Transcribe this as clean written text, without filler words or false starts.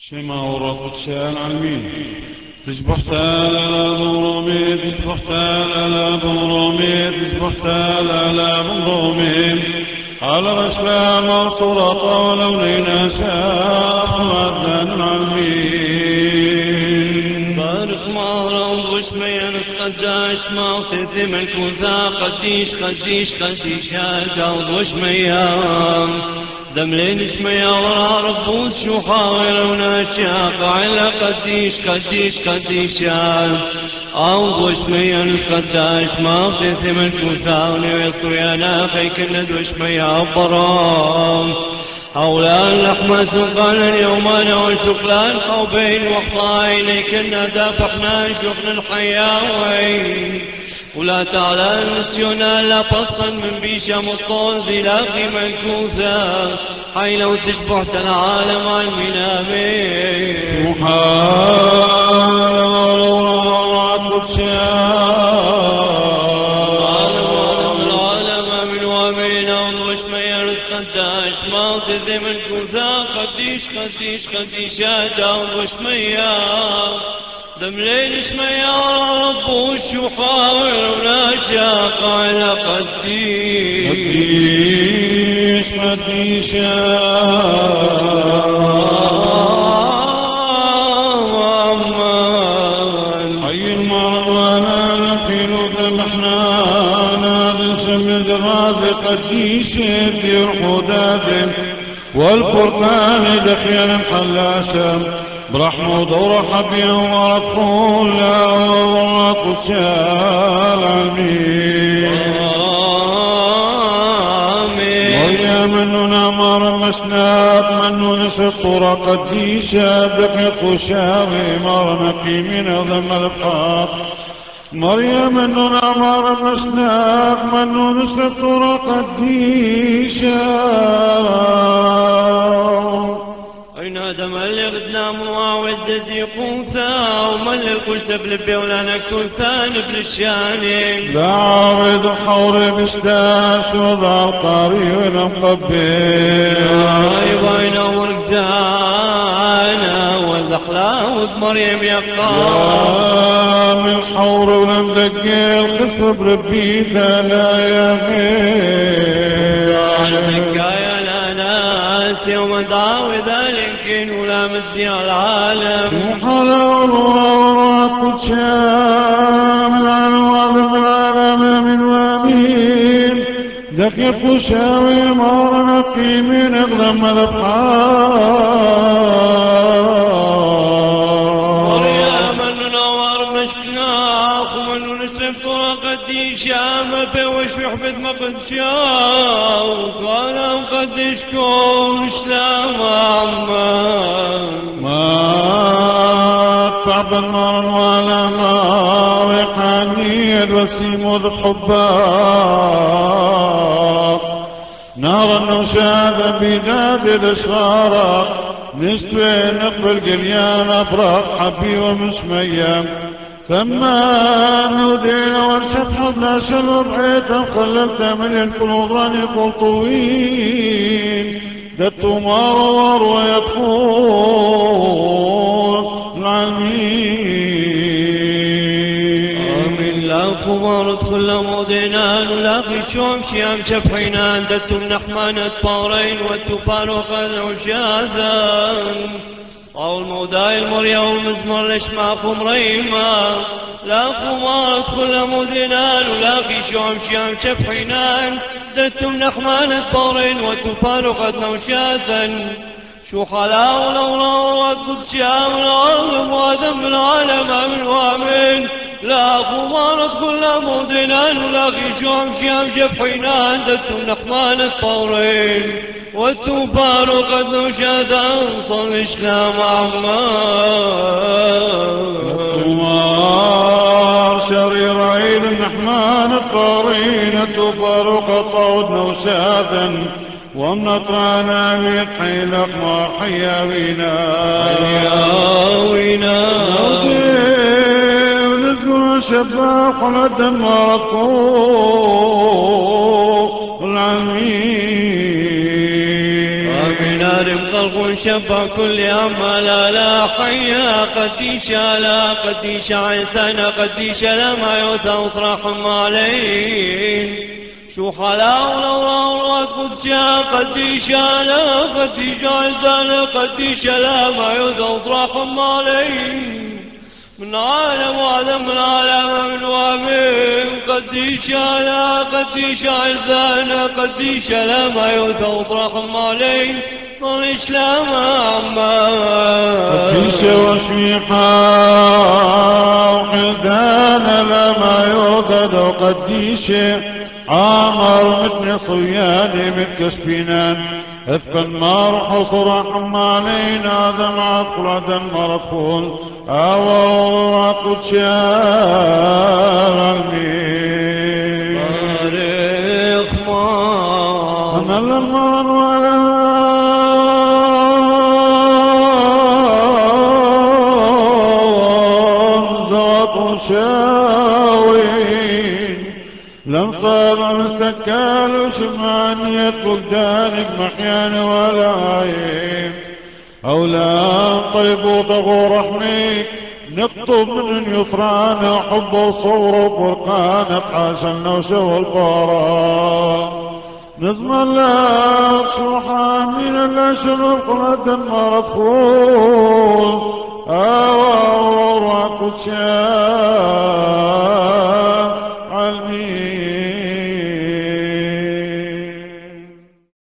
شما ورافق شان عالمين تشبح سال على بمرومي تشبح سال على بمرومي تشبح سال على بمرومي على رشبة منصورة ولونينا شاف معدن العالمين بارك مارا وغش ميانس قداش ما في ثمن كوزا قديش هاكا وغش ميان دملين اسمي ورا ربوس شو حاول وناشاق على قديش او غش ميانس قداش ما في ثمن كوزا ونويصر يا ناخي كنا دوش ميا برام حولا اللحمة سقال اليوم أنا وشقلان أو بين وقطاين كنا دافقنا شغل الحياوين ولا تعالى نسيونا لا بصا من بيشا مطول ذلاقي منكوثة حي لو تشبحت العالم على المنامين سبحان الله قداش ما تذي من كوثا خديش داوم وشميا دملين شميا رب وشو حاول وناشاق على قديش حي المروانا نحيل ذبحنا نادسم الرازق قديش يدير حداد والقرآن دخيل محلاشا برحمة ودور حبيا ورفقه لا ورفق العالمين ويا من نمر مسنات من نسطر قديشا بقيت خشاوي مرنقي من ضم الفاط مريم أننا عمار مسناك من نسطر قديشا أين آدم اللي غدنا مواعد قوثا وملك كل بلبي ولا نكون ثاني بالشاني داود حوري بستاس وضع طاري ونقبل باين ورقزانا والأخلاق مريم يقام من حور ونمدقل قصر بربي ثلا يا يوم داوي ذلك ولا مزي العالم وحلا والله كل شامل على واظب العالم من وامين دقيق وشاوي مار نقي من اغلم الابحار مريم من نور مشناق ومن نسلم قديش يا مبي وشوح بد ما قد شاو وانا قديش كون شلام ما تعب النار ولا ما ويحاني الوسيم الحباب نار النشاد بذات الاشرار نستوي نقبل قليان ابراق حبي ومسميام ثمان ودين ورشت حضنا شلو بعيتا خللت من الكلوضاني قل طويل دت مار ويدخل العالمين آمين لا كبار ادخل مودينان ولا في شوم شيام شفحينان دت النحمان الطورين والتفار وقد عشاذان أو الموداي المريا والمزمر لشماخ مريما لا قمارة كل مدينان ولا في شعم شيام شفحينان دتم نحمان الطورين والكفار قد نوشاثا شو خلاو الأورا وقد شام الأرض وادم العالم من وامن لا قمارة كل مدينان ولا في شعم شيام شفحينان دتم نحمان الطورين والتوبار قد نشاد أنصى الإسلام عمار شرير عيد النحمان الطارين التوبار قد طود نوشادا ومنطرانا بيضحي الأقمار حياوينا ونسكن الشباق ولدن مرضكو العمين نار قلق شبه كل أما لا حيا قديشة لا قديشة عيثنا قديشة لما يوتوط علين شو حلاوة وروات قدشة قديشة لا قديشة عيثنا قديشة لما يوتوط علين من عالم وعالم من عالم من وامن قديشة لا قديشة عزانا قديشة لما يوثوط رحم عليه طلش لما عما قديشة وشيقا وحزانا لما يوثد قديشة عامر مثل صياني مثل كشبينان اثقل نار حصر رحم علينا دمعت قلعة مرفون أوراق تشارمي بارك ما أنا لمن ولا زاط شاوين لم صار مستكال وشمانية بلدانك محيان ولا عين أولاد طيب وطغو رحميك نكتب من يطران حب وصور وفرقان بحاش النوش والفراغ نظم الله صلحا من الأشر قرة مرفوض أوراق